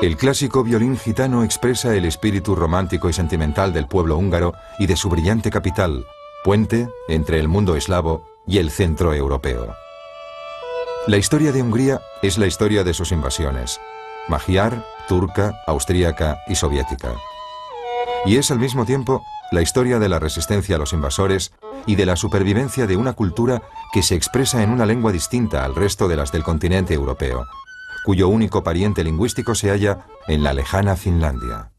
El clásico violín gitano expresa el espíritu romántico y sentimental del pueblo húngaro y de su brillante capital, puente entre el mundo eslavo y el centro europeo. La historia de Hungría es la historia de sus invasiones, magiar, turca, austríaca y soviética. Y es al mismo tiempo la historia de la resistencia a los invasores y de la supervivencia de una cultura que se expresa en una lengua distinta al resto de las del continente europeo, cuyo único pariente lingüístico se halla en la lejana Finlandia.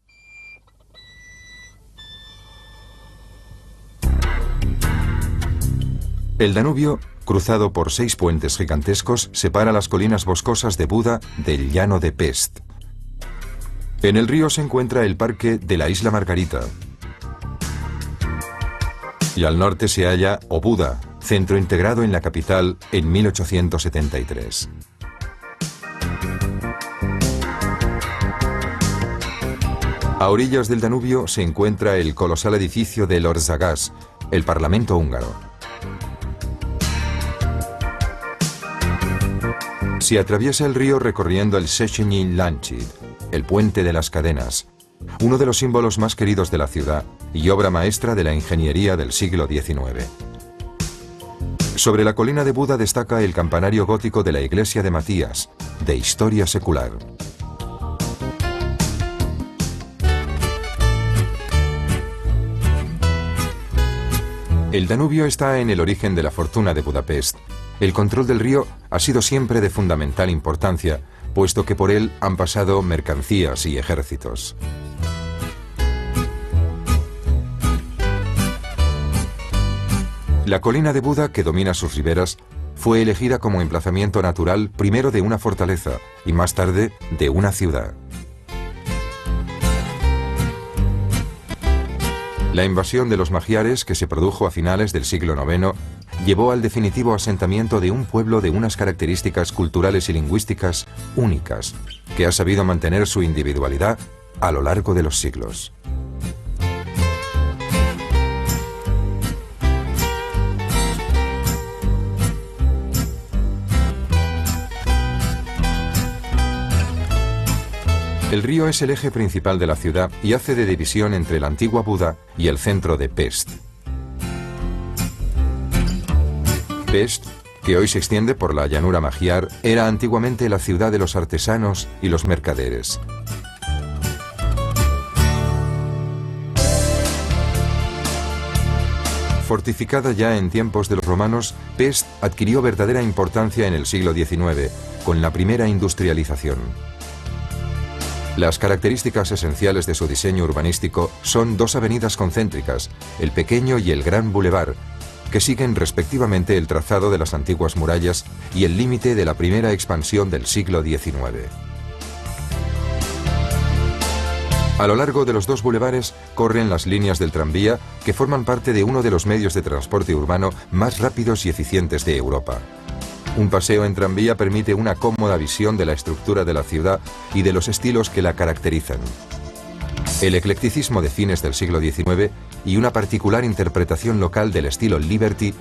El Danubio, cruzado por 6 puentes gigantescos, separa las colinas boscosas de Buda del llano de Pest. En el río se encuentra el parque de la isla Margarita. Y al norte se halla Óbuda, centro integrado en la capital en 1873. A orillas del Danubio se encuentra el colosal edificio del Országgyűlés, el Parlamento húngaro. Se atraviesa el río recorriendo el Széchenyi Lánchíd, el puente de las cadenas, uno de los símbolos más queridos de la ciudad y obra maestra de la ingeniería del siglo XIX. Sobre la colina de Buda destaca el campanario gótico de la iglesia de Matías, de historia secular. El Danubio está en el origen de la fortuna de Budapest. El control del río ha sido siempre de fundamental importancia, puesto que por él han pasado mercancías y ejércitos. La colina de Buda, que domina sus riberas, fue elegida como emplazamiento natural primero de una fortaleza y más tarde de una ciudad. La invasión de los magiares, que se produjo a finales del siglo IX, llevó al definitivo asentamiento de un pueblo de unas características culturales y lingüísticas únicas, que ha sabido mantener su individualidad a lo largo de los siglos. El río es el eje principal de la ciudad y hace de división entre la antigua Buda y el centro de Pest. Pest, que hoy se extiende por la llanura magiar, era antiguamente la ciudad de los artesanos y los mercaderes. Fortificada ya en tiempos de los romanos, Pest adquirió verdadera importancia en el siglo XIX, con la primera industrialización. Las características esenciales de su diseño urbanístico son 2 avenidas concéntricas, el Pequeño y el Gran Boulevard, que siguen respectivamente el trazado de las antiguas murallas y el límite de la primera expansión del siglo XIX. A lo largo de los 2 bulevares corren las líneas del tranvía, que forman parte de uno de los medios de transporte urbano más rápidos y eficientes de Europa. Un paseo en tranvía permite una cómoda visión de la estructura de la ciudad y de los estilos que la caracterizan. El eclecticismo de fines del siglo XIX y una particular interpretación local del estilo Liberty,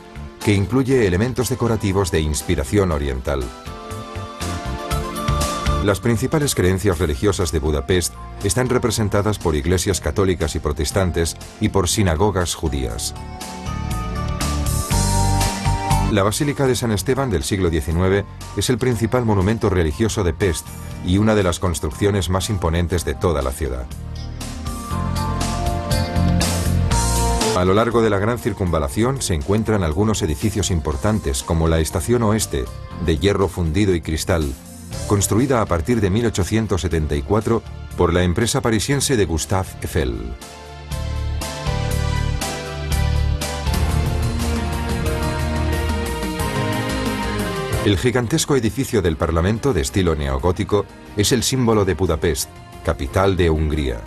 que incluye elementos decorativos de inspiración oriental. Las principales creencias religiosas de Budapest están representadas por iglesias católicas y protestantes y por sinagogas judías. La Basílica de San Esteban del siglo XIX es el principal monumento religioso de Pest y una de las construcciones más imponentes de toda la ciudad. A lo largo de la gran circunvalación se encuentran algunos edificios importantes, como la Estación Oeste, de hierro fundido y cristal, construida a partir de 1874 por la empresa parisiense de Gustave Eiffel. El gigantesco edificio del Parlamento de estilo neogótico es el símbolo de Budapest, capital de Hungría.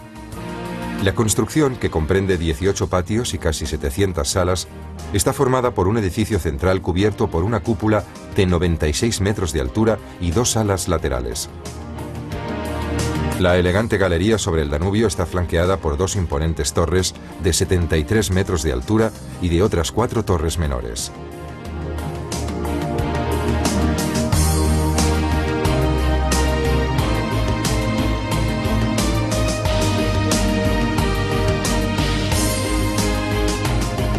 La construcción, que comprende 18 patios y casi 700 salas, está formada por un edificio central cubierto por una cúpula de 96 metros de altura y 2 salas laterales. La elegante galería sobre el Danubio está flanqueada por 2 imponentes torres de 73 metros de altura y de otras 4 torres menores.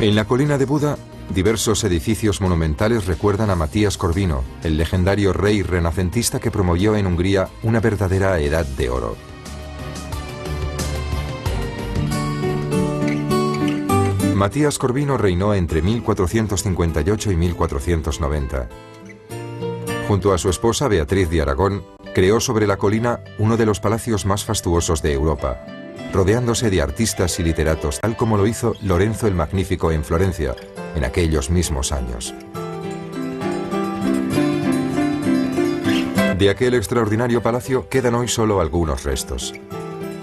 En la colina de Buda, diversos edificios monumentales recuerdan a Matías Corvino, el legendario rey renacentista que promovió en Hungría una verdadera edad de oro. Matías Corvino reinó entre 1458 y 1490. Junto a su esposa Beatriz de Aragón, creó sobre la colina uno de los palacios más fastuosos de Europa, rodeándose de artistas y literatos, tal como lo hizo Lorenzo el Magnífico en Florencia, en aquellos mismos años. De aquel extraordinario palacio quedan hoy solo algunos restos.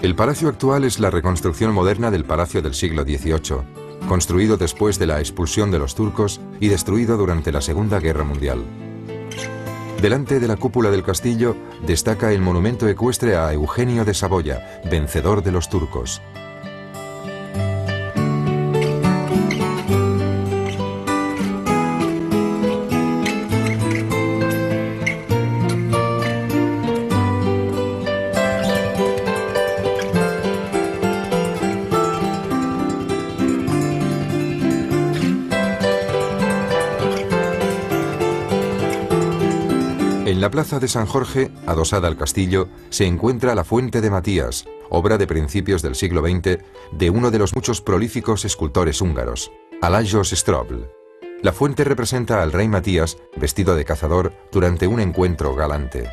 El palacio actual es la reconstrucción moderna del palacio del siglo XVIII, construido después de la expulsión de los turcos y destruido durante la Segunda Guerra Mundial. Delante de la cúpula del castillo destaca el monumento ecuestre a Eugenio de Saboya, vencedor de los turcos. En la plaza de San Jorge, adosada al castillo, se encuentra la Fuente de Matías, obra de principios del siglo XX de uno de los muchos prolíficos escultores húngaros, Alajos Strobl. La fuente representa al rey Matías vestido de cazador durante un encuentro galante.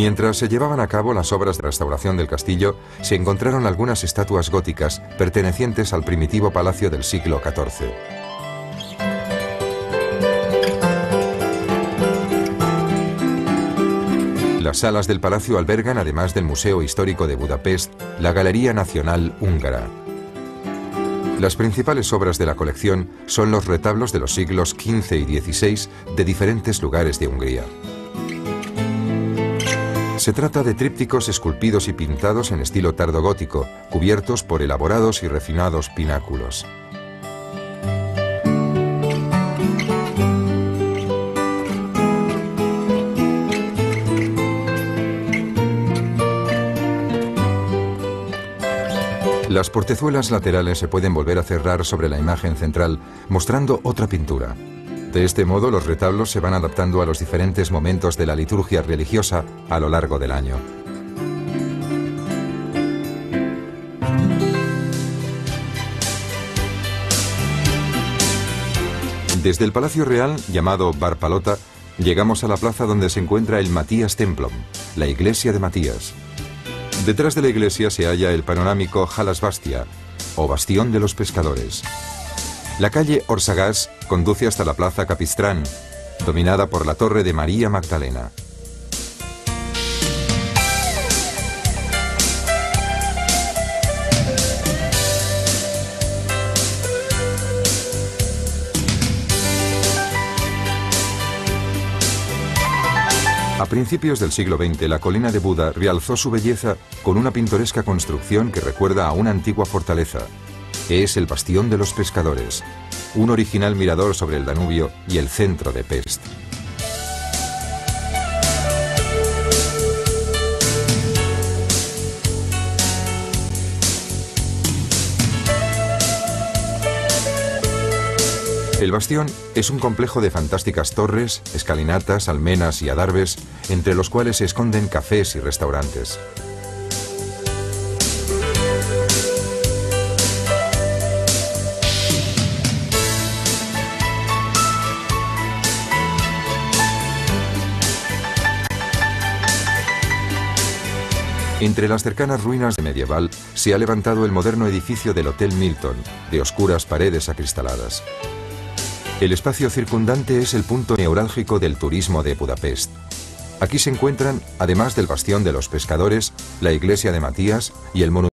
Mientras se llevaban a cabo las obras de restauración del castillo, se encontraron algunas estatuas góticas pertenecientes al primitivo palacio del siglo XIV. Las salas del palacio albergan, además del Museo Histórico de Budapest, la Galería Nacional Húngara. Las principales obras de la colección son los retablos de los siglos XV y XVI de diferentes lugares de Hungría. Se trata de trípticos esculpidos y pintados en estilo tardogótico, cubiertos por elaborados y refinados pináculos. Las portezuelas laterales se pueden volver a cerrar sobre la imagen central, mostrando otra pintura. De este modo, los retablos se van adaptando a los diferentes momentos de la liturgia religiosa a lo largo del año. Desde el Palacio Real, llamado Várpalota, llegamos a la plaza donde se encuentra el Matías Templom, la iglesia de Matías. Detrás de la iglesia se halla el panorámico Halasbastia, o Bastión de los Pescadores. La calle Orsagás conduce hasta la plaza Capistrán, dominada por la torre de María Magdalena. A principios del siglo XX, la colina de Buda realzó su belleza con una pintoresca construcción que recuerda a una antigua fortaleza. Es el Bastión de los Pescadores, un original mirador sobre el Danubio y el centro de Pest. El bastión es un complejo de fantásticas torres, escalinatas, almenas y adarves, entre los cuales se esconden cafés y restaurantes. Entre las cercanas ruinas de medieval se ha levantado el moderno edificio del Hotel Milton, de oscuras paredes acristaladas. El espacio circundante es el punto neurálgico del turismo de Budapest. Aquí se encuentran, además del Bastión de los Pescadores, la iglesia de Matías y el monumento